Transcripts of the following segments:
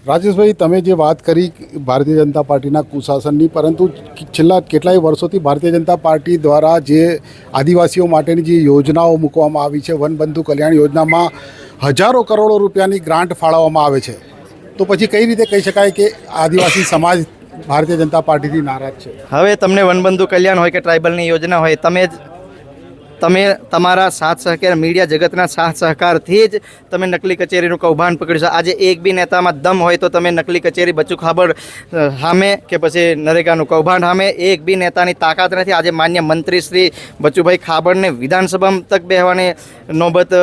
રાજેશભાઈ, તમે જે વાત કરી ભારતીય જનતા પાર્ટીના કુશાસનની, પરંતુ છેલ્લા કેટલાય વર્ષોથી ભારતીય જનતા પાર્ટી દ્વારા જે આદિવાસીઓ માટેની જે યોજનાઓ મૂકવામાં આવી છે, વનબંધુ કલ્યાણ યોજનામાં હજારો કરોડો રૂપિયાની ગ્રાન્ટ ફાળવવામાં આવે છે, તો પછી કઈ રીતે કહી શકાય કે આદિવાસી સમાજ ભારતીય જનતા પાર્ટીથી નારાજ છે? હવે તમને વનબંધુ કલ્યાણ હોય કે ટ્રાઇબલની યોજના હોય, તમે તમારા સાથ સહકાર મીડિયા જગતના સાથ સહકારથી જ તમે નકલી કચેરીનું કૌભાંડ પકડ્યું છે. આજે એક બી નેતામાં દમ હોય તો તમે નકલી કચેરી બચ્ચુ ખાબડ સામે કે પછી નરેગાનું કૌભાંડ સામે એક બી નેતાની તાકાત નથી. આજે માન્ય મંત્રી શ્રી બચ્ચુભાઈ ખાબડને વિધાનસભામાં તક બેહવાની નોબત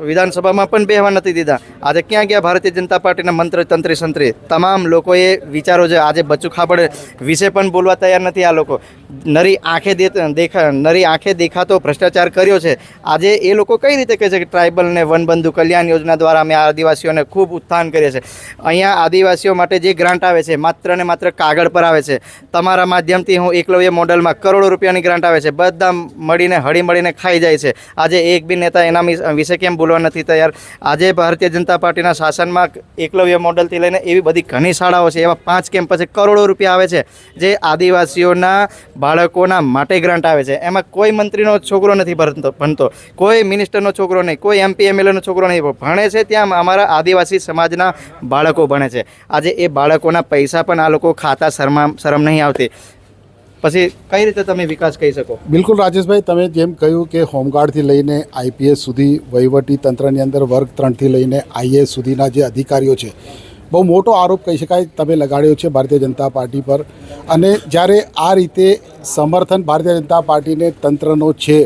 વિધાનસભામાં પણ બેહવા નથી દીધા. આજે ક્યાં ગયા ભારતીય જનતા પાર્ટીના મંત્ર તંત્રી સંત્રી? તમામ લોકોએ વિચારો છે. આજે બચ્ચુ ખાબડ વિશે પણ બોલવા તૈયાર નથી. આ લોકો નરી આંખે દેખાતો ભ્રષ્ટાચાર કર્યો છે. આજે એ લોકો કઈ રીતે કહે છે કે ટ્રાઇબલને વનબંધુ કલ્યાણ યોજના દ્વારા અમે આદિવાસીઓને ખૂબ ઉત્થાન કરીએ છીએ? અહીંયા આદિવાસીઓ માટે જે ગ્રાન્ટ આવે છે માત્ર ને માત્ર કાગળ પર આવે છે. તમારા માધ્યમથી હું એકલવ્ય મોડલમાં કરોડો રૂપિયાની ગ્રાન્ટ આવે છે, બધા મળીને હળીમળીને ખાઈ જાય છે. આજે એક બી નેતા એના વિશે કેમ બોલવા નથી તૈયાર? આજે ભારતીય જનતા પાર્ટીના શાસનમાં એકલવ્ય મોડલથી લઈને એવી બધી ઘણી શાળાઓ છે, એવા 5 કેમ્પસ છે, કરોડો રૂપિયા આવે છે જે આદિવાસીઓના બાળકોના માટે ગ્રાન્ટ આવે છે. એમાં કોઈ મંત્રીનો છોકરો નથી ભણતો, કોઈ મિનિસ્ટરનો છોકરો નહીં, કોઈ MP MLAનો છોકરો નહીં ભણે છે. ત્યાં અમારા આદિવાસી સમાજના બાળકો ભણે છે. આજે એ બાળકોના પૈસા પણ આ લોકો ખાતા શરમ નહીં આવતી. પછી કઈ રીતે તમે વિકાસ કહી શકો? બિલકુલ રાજેશભાઈ, તમે જેમ કહ્યું કે હોમગાર્ડથી લઈને IPS સુધી વહીવટી તંત્રની અંદર વર્ગ 3થી લઈને IAS સુધીના જે અધિકારીઓ છે, બહુ મોટો આરોપ કહી શકાય તમે લગાડ્યો છે ભારતીય જનતા પાર્ટી પર. અને જ્યારે આ રીતે સમર્થન ભારતીય જનતા પાર્ટીને તંત્રનો છે,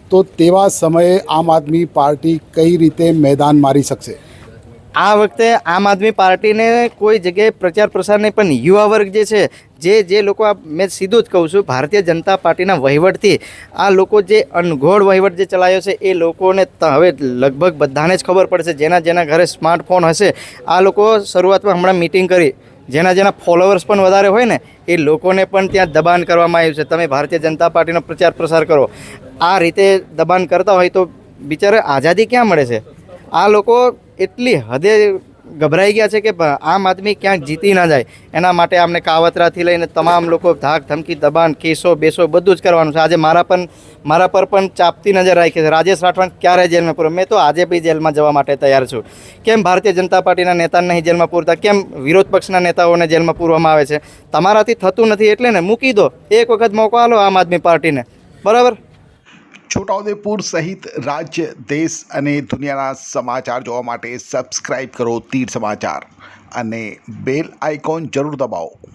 તો તેવા સમયે આમ આદમી પાર્ટી કઈ રીતે મેદાન મારી શકશે? આ વખતે આમ આદમી પાર્ટીને કોઈ જગ્યાએ પ્રચાર પ્રસાર નહીં, પણ યુવા વર્ગ જે છે જે લોકો મેં સીધું જ કહું છું, ભારતીય જનતા પાર્ટીના વહીવટથી આ લોકો જે અનગોળ વહીવટ જે ચલાવ્યો છે એ લોકોને હવે લગભગ બધાને જ ખબર પડશે. જેના ઘરે સ્માર્ટફોન હશે, આ લોકો શરૂઆતમાં હમણાં મિટિંગ કરી, જેના ફોલોવર્સ પણ વધારે હોય ને એ લોકોને પણ ત્યાં દબાણ કરવામાં આવ્યું છે. તમે ભારતીય જનતા પાર્ટીનો પ્રચાર પ્રસાર કરો. આ રીતે દબાણ કરતા હોય તો બિચારે આઝાદી ક્યાં મળે છે? આ લોકો એટલી હદે ગભરાઈ ગયા છે કે આમ આદમી ક્યાંક જીતી ના જાય, એના માટે અમને કાવતરાથી લઈને તમામ લોકો ધાક ધમકી દબાણ કેસો બેસો બધું જ કરવાનું છે. આજે મારા પર પણ ચાપતી નજર રાખી છે. રાજેશ રાઠવા ક્યારે જેલમાં પૂરો? મેં તો આજે બી જેલમાં જવા માટે તૈયાર છું. કેમ ભારતીય જનતા પાર્ટીના નેતાને નહીં જેલમાં પૂરતા? કેમ વિરોધ પક્ષના નેતાઓને જેલમાં પૂરવામાં આવે છે? તમારાથી થતું નથી એટલે ને મૂકી દો, એક વખત મોકો આલો આમ આદમી પાર્ટીને, બરાબર? છોટાઉદેપુર સહિત રાજ્ય, દેશ અને દુનિયાના સમાચાર જોવા માટે સબસ્ક્રાઇબ કરો તીર સમાચાર અને બેલ આઇકોન જરૂર દબાવો.